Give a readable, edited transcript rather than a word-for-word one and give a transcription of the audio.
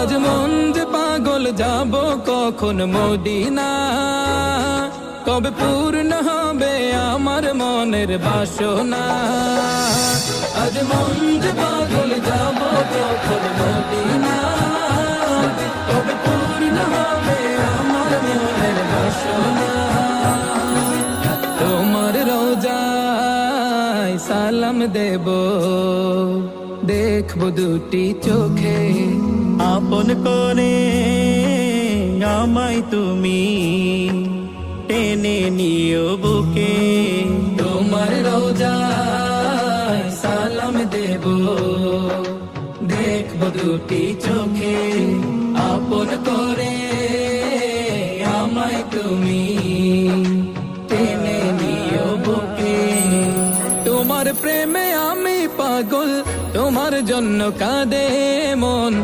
আজ মন যে পাগল যাব কখন মদিনা, কবে পূর্ণ হবে আমার মনের বাসনা। আজ মন যে পাগল যাব কখন মদিনা, কবে পূর্ণ হবে আমার মনের বাসনা। তোমার রোজায় সালাম দেব, দেখবো দুটি চোখে, আপন করে আমায় তুমি টেনে নিও বুকে। তোমার রোজায় সালাম দেব, দেখবো দুটি চোখে, আপন করে আমায় তুমি টেনে নিও বুকে। তোমার প্রেমে আমি পাগল, তোমার জন্য কাঁদে মন।